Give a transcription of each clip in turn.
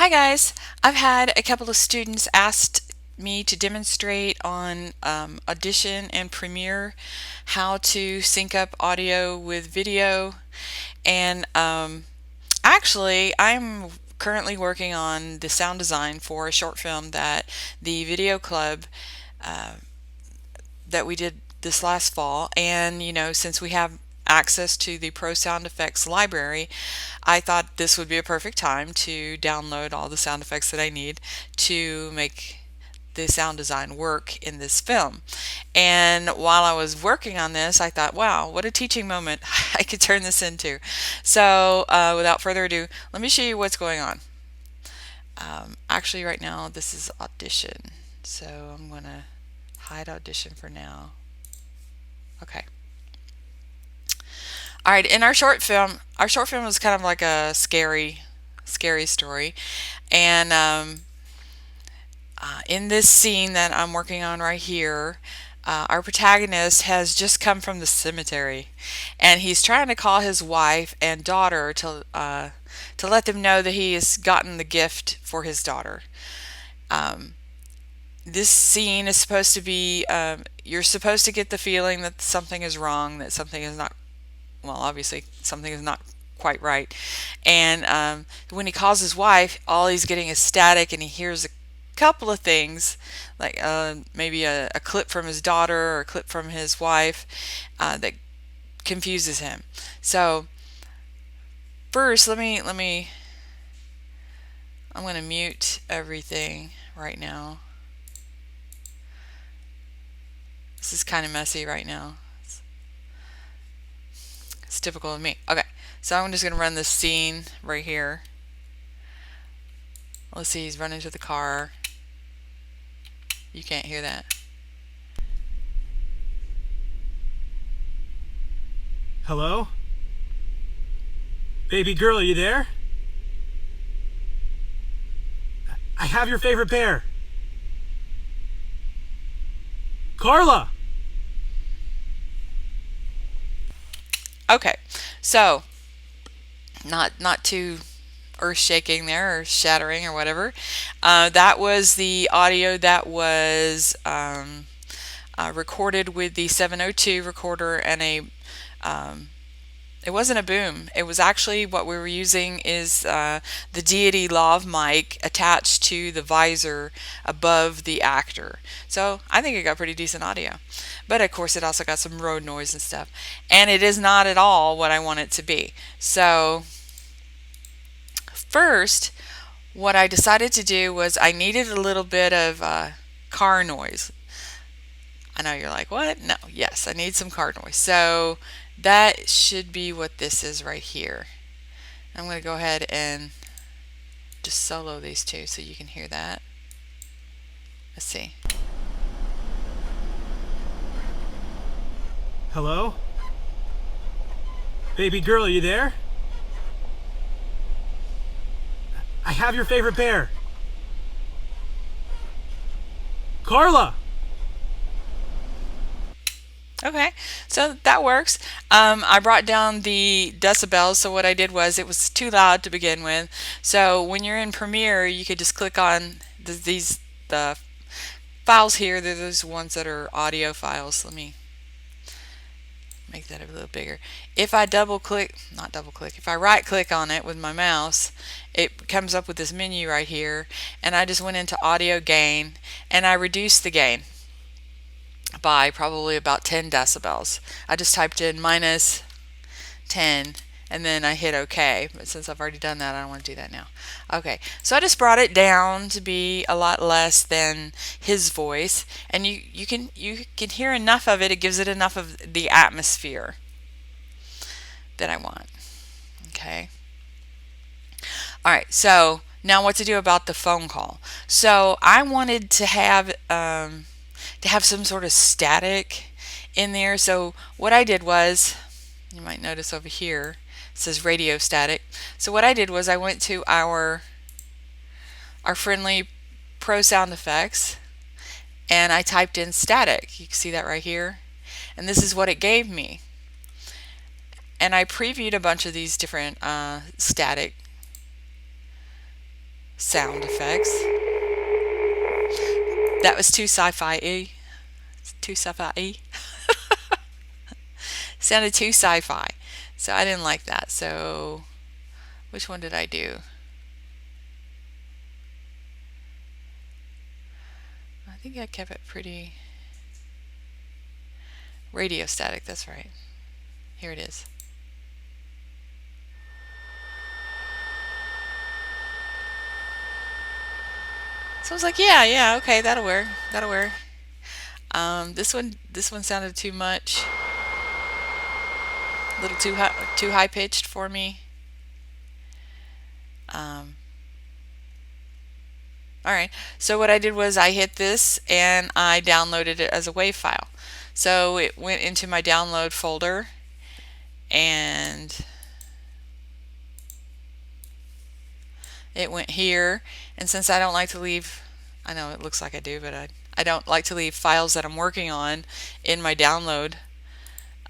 Hi guys, I've had a couple of students asked me to demonstrate on Audition and Premiere how to sync up audio with video, and actually I'm currently working on the sound design for a short film that the video club uh, that we did this last fall. And since we have access to the Pro Sound Effects library, I thought this would be a perfect time to download all the sound effects that I need to make the sound design work in this film. And while I was working on this, I thought, wow, what a teaching moment I could turn this into. So without further ado, let me show you what's going on. Actually, right now, this is Audition. So I'm going to hide Audition for now. Okay. All right, in our short film was kind of like a scary story. And in this scene that I'm working on right here, our protagonist has just come from the cemetery, and he's trying to call his wife and daughter to let them know that he has gotten the gift for his daughter. This scene is supposed to be, you're supposed to get the feeling that something is wrong, that something is not, well, obviously something is not quite right. And when he calls his wife, all he's getting is static, and he hears a couple of things, like maybe a clip from his daughter or a clip from his wife that confuses him. So first, I'm going to mute everything right now. This is kind of messy right now. It's typical of me. Okay, so I'm just going to run this scene right here. Let's see, he's running to the car. You can't hear that. Hello? Baby girl, are you there? I have your favorite bear. Carla! Okay, so not too earth-shaking there or shattering or whatever. That was the audio that was recorded with the 702 recorder and it wasn't a boom. It was actually, what we were using is the Deity Lav mic attached to the visor above the actor. So I think it got pretty decent audio. But of course it also got some road noise and stuff. And it is not at all what I want it to be. So first, what I decided to do was I needed a little bit of car noise. I know you're like, what? No, yes, I need some car noise. So that should be what this is right here. I'm going to go ahead and just solo these two so you can hear that. Let's see. Hello? Baby girl, are you there? I have your favorite bear. Carla! Okay, so that works. I brought down the decibels, so what I did was, it was too loud to begin with. So when you're in Premiere, you could just click on the files here. They're those ones that are audio files. Let me make that a little bigger. If I if I right click on it with my mouse, it comes up with this menu right here, and I just went into audio gain and I reduced the gain by probably about 10 decibels. I just typed in minus 10 and then I hit OK, but since I've already done that, I don't want to do that now. Okay, so I just brought it down to be a lot less than his voice, and you can hear enough of it. It gives it enough of the atmosphere that I want. Okay. All right, so now what to do about the phone call. So I wanted to have some sort of static in there. So what I did was, you might notice over here, it says radio static. So what I did was I went to our friendly Pro Sound Effects and I typed in static. You can see that right here. And this is what it gave me. And I previewed a bunch of these different static sound effects. That was too sci-fi-y. Too sci-fi-y. Sounded too sci-fi. So I didn't like that. So which one did I do? I think I kept it pretty radio static. That's right. Here it is. So I was like, yeah, okay, that'll work. That'll work. This one sounded too much, a little too high pitched for me. Um, all right. So what I did was I hit this and I downloaded it as a WAV file. So it went into my download folder and it went here. And since I don't like to leave, I know it looks like I do, but I don't like to leave files that I'm working on in my download.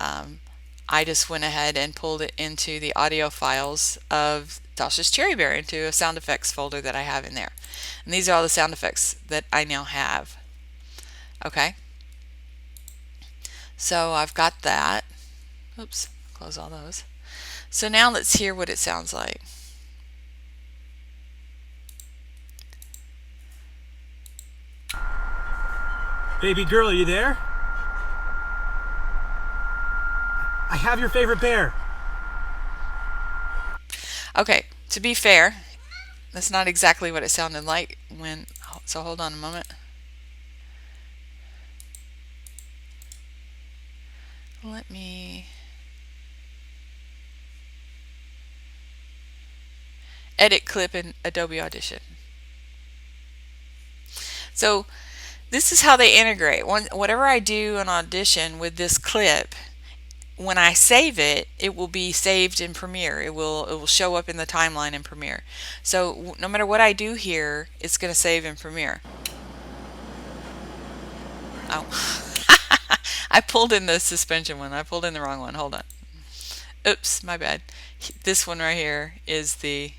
I just went ahead and pulled it into the audio files of Tasha's Cherry Bear into a sound effects folder that I have in there. And these are all the sound effects that I now have. Okay. So I've got that. Oops, close all those. So now let's hear what it sounds like. Baby girl, are you there? I have your favorite bear. Okay, to be fair, that's not exactly what it sounded like when, so hold on a moment. Let me edit clip in Adobe Audition. So this is how they integrate. Whatever I do in Audition with this clip, when I save it, it will be saved in Premiere. It will show up in the timeline in Premiere. So no matter what I do here, it's going to save in Premiere. Oh, I pulled in the suspension one. I pulled in the wrong one. Hold on. Oops, my bad. This one right here is the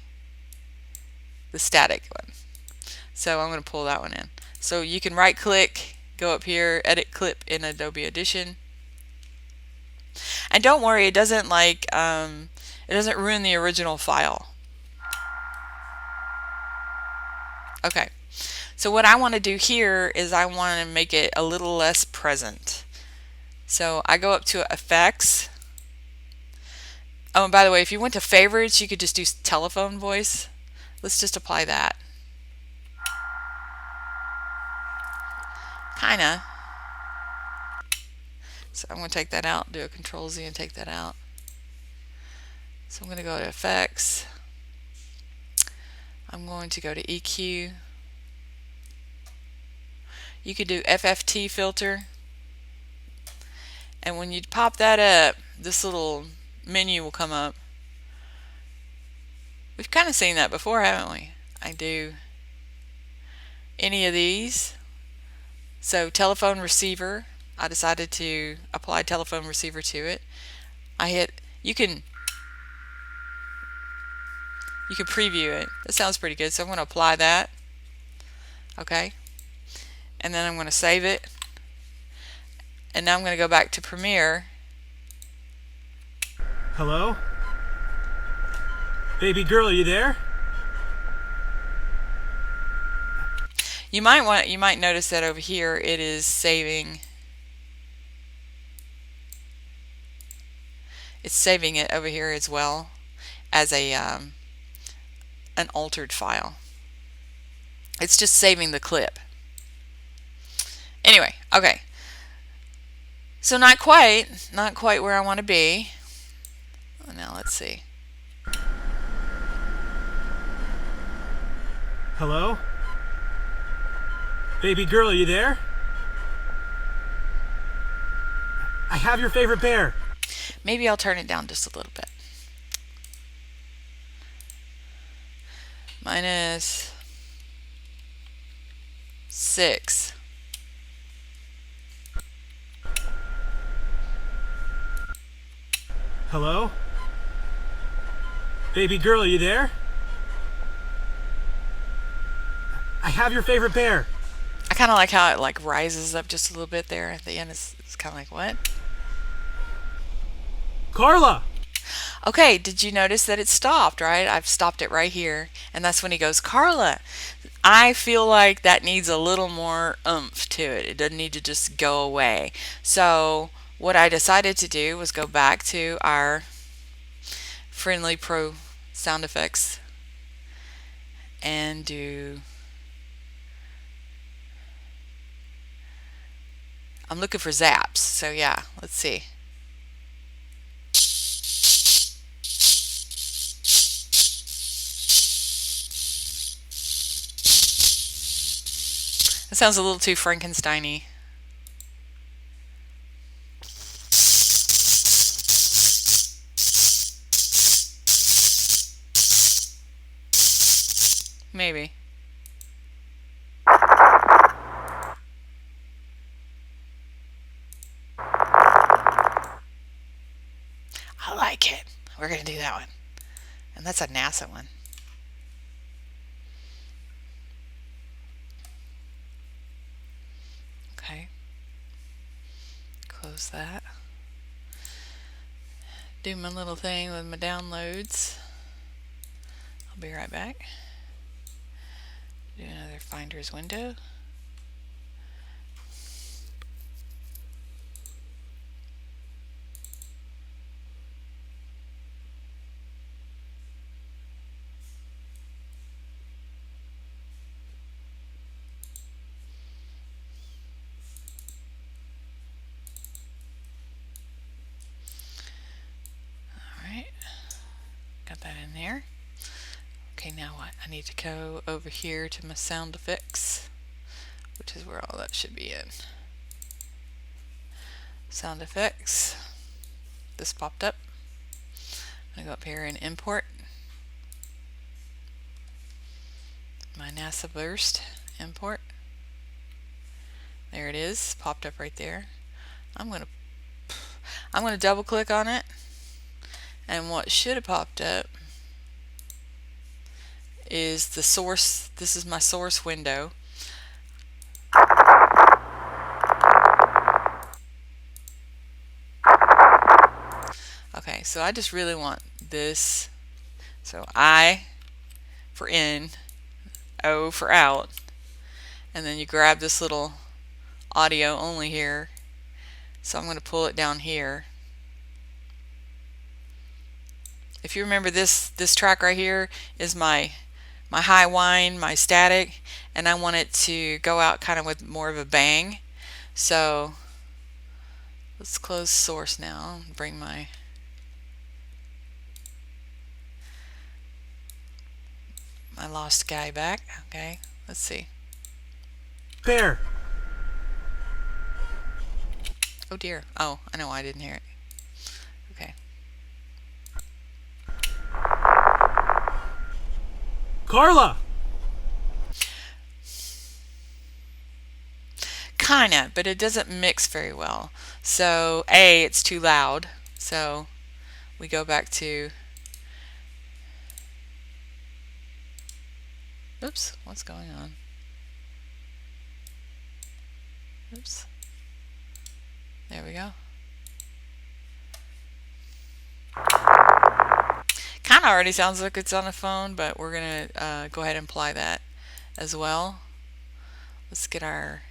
static one. So I'm going to pull that one in. So you can right click, go up here, edit clip in Adobe Audition. And don't worry, it doesn't ruin the original file. Okay. So what I want to do here is I want to make it a little less present. So I go up to Effects. Oh, and by the way, if you went to Favorites, you could just do telephone voice. Let's just apply that. Kinda. So I'm going to take that out, do a Control Z and take that out. So I'm going to go to Effects. I'm going to go to EQ. You could do FFT filter. And when you pop that up, this little menu will come up. We've kind of seen that before, haven't we? I do any of these. So telephone receiver, I decided to apply telephone receiver to it. I hit, you can preview it. That sounds pretty good. So I'm going to apply that. Okay. And then I'm going to save it. And now I'm going to go back to Premiere. Hello? Baby girl, are you there? You might notice that over here it is saving. It's saving it over here as well as an altered file. It's just saving the clip. Anyway, okay. So not quite where I want to be. Now let's see. Hello? Baby girl, are you there? I have your favorite bear. Maybe I'll turn it down just a little bit. -6. Hello? Baby girl, are you there? have your favorite bear. I kind of like how it like rises up just a little bit there at the end. It's kind of like what? Carla! Okay, did you notice that it stopped, right? I've stopped it right here. And that's when he goes, Carla. I feel like that needs a little more oomph to it. It doesn't need to just go away. So, what I decided to do was go back to our Friendly Pro sound effects and do. I'm looking for zaps. So, yeah, let's see. That sounds a little too Frankenstein-y. Maybe. I like it. We're going to do that one. And that's a NASA one. Okay. Close that. Do my little thing with my downloads. I'll be right back. Do another Finder's window. Alright. Got that in there. Okay, now what? I need to go over here to my sound effects, which is where all that should be in. Sound effects. This popped up. I'm going to go up here and import my NASA burst. Import. There it is. Popped up right there. I'm going to double click on it, and what should have popped up is the source. This is my source window. Okay, so I just really want this. So I for in, O for out, and then you grab this little audio only here. So I'm going to pull it down here. If you remember, this track right here is my high whine, my static, and I want it to go out kind of with more of a bang. So let's close source now and bring my lost guy back. Okay, let's see. Bear! Oh dear. Oh, I know why I didn't hear it. Okay. Carla! Kinda, but it doesn't mix very well. So A, it's too loud. So we go back to. Oops, what's going on? Oops. There we go. Kind of already sounds like it's on a phone, but we're going to go ahead and apply that as well. Let's get our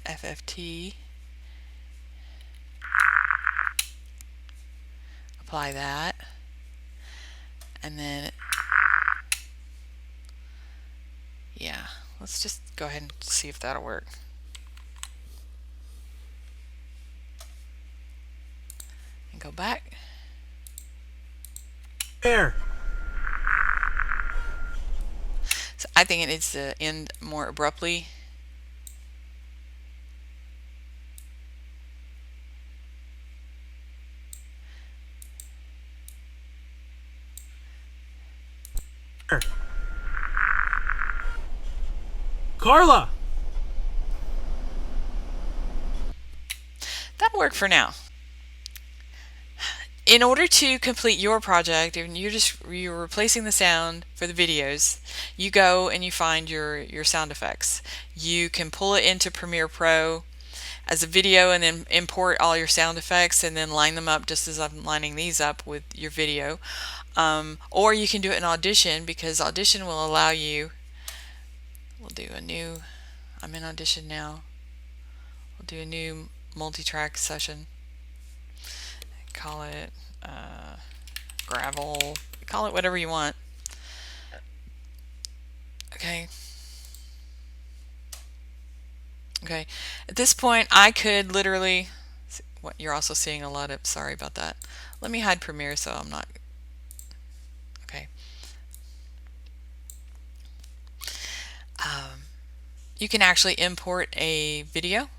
FFT. Apply that. And then, yeah, let's just go ahead and see if that'll work. And go back. Bear! So I think it needs to end more abruptly. Bear! Carla! That'll work for now. In order to complete your project, and you're replacing the sound for the videos, you go and you find your sound effects. You can pull it into Premiere Pro as a video and then import all your sound effects and then line them up just as I'm lining these up with your video. Or you can do it in Audition, because Audition will allow you. We'll do a new. I'm in Audition now. We'll do a new multi-track session. Call it gravel. Call it whatever you want. Okay. Okay. At this point, I could literally. What you're also seeing a lot of. Sorry about that. Let me hide Premiere so I'm not. Okay. Um, you can actually import a video.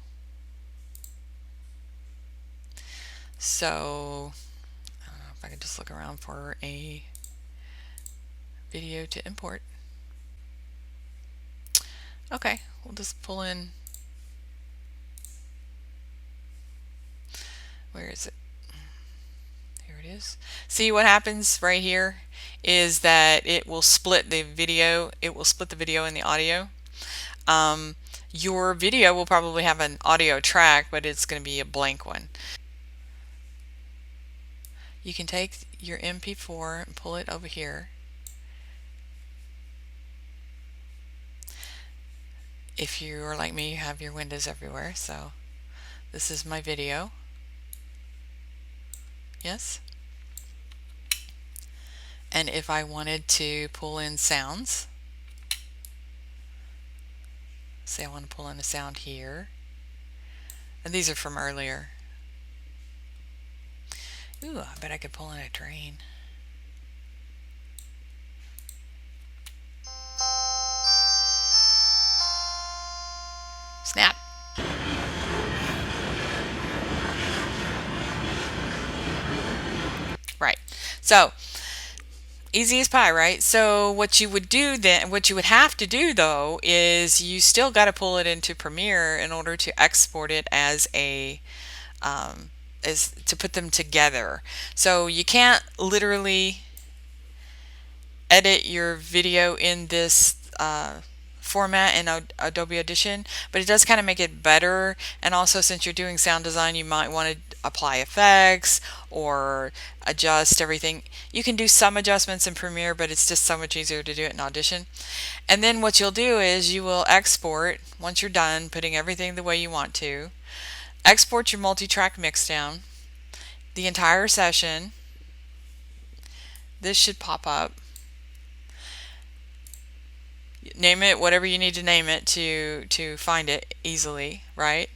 So I don't know if I could just look around for a video to import. Okay, we'll just pull in. Where is it? Here it is. See what happens right here is that it will split the video. It will split the video and the audio. Your video will probably have an audio track, but it's going to be a blank one. You can take your MP4 and pull it over here. If you are like me, you have your windows everywhere. So this is my video. Yes. And if I wanted to pull in sounds, say I want to pull in a sound here, and these are from earlier. Ooh, I bet I could pull in a train. Snap. Right. So easy as pie, right? So what you would do then, what you would have to do though, is you still got to pull it into Premiere in order to export it as a is to put them together. So you can't literally edit your video in this format in Adobe Audition, but it does kind of make it better. And also, since you're doing sound design, you might want to apply effects or adjust everything. You can do some adjustments in Premiere, but it's just so much easier to do it in Audition. And then what you'll do is you will export, once you're done putting everything the way you want to, export your multi-track mixdown, the entire session. This should pop up. Name it whatever you need to name it to find it easily, right?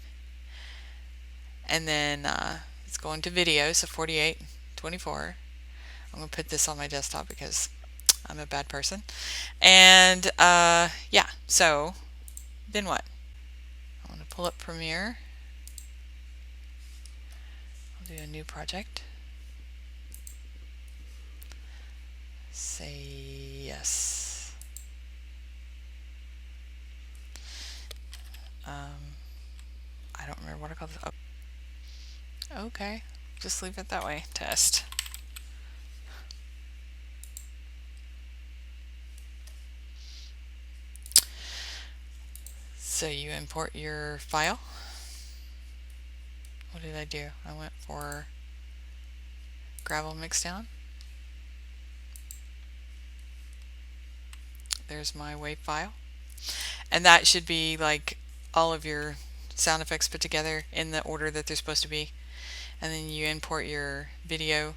And then it's going to video, so 48, 24. I'm going to put this on my desktop because I'm a bad person. And yeah, so then what? I want to pull up Premiere. I'll do a new project. Say yes. I don't remember what I called this. Oh. Okay, just leave it that way. Test. So you import your file. What did I do? I went for gravel mixdown. There's my WAV file. And that should be like all of your sound effects put together in the order that they're supposed to be. And then you import your video.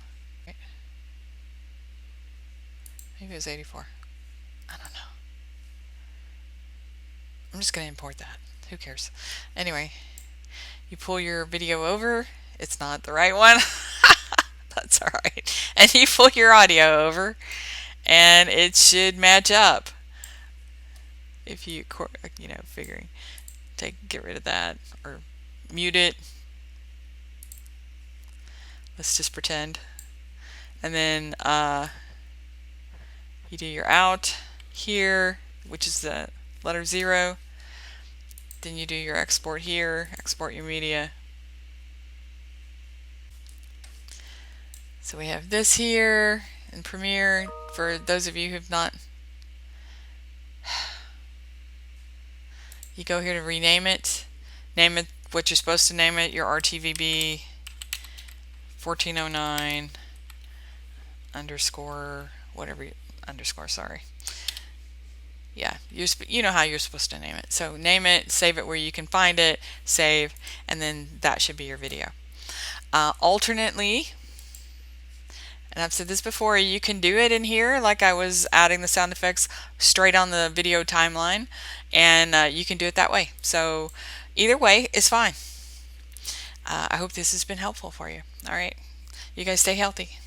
Maybe it was 84. I don't know. I'm just going to import that. Who cares? Anyway, you pull your video over. It's not the right one. That's all right. And you pull your audio over, and it should match up. If you, figuring, get rid of that or mute it. Let's just pretend. And then you do your out here, which is the letter 0. Then you do your export here, export your media. So we have this here in Premiere. For those of you who've not, you go here to rename it. Name it what you're supposed to name it, your RTVB 1409 underscore whatever underscore, sorry. Yeah, you know how you're supposed to name it. So name it, save it where you can find it, save, and then that should be your video. Alternately, and I've said this before, you can do it in here like I was adding the sound effects straight on the video timeline, and you can do it that way. So either way is fine. I hope this has been helpful for you. All right, you guys stay healthy.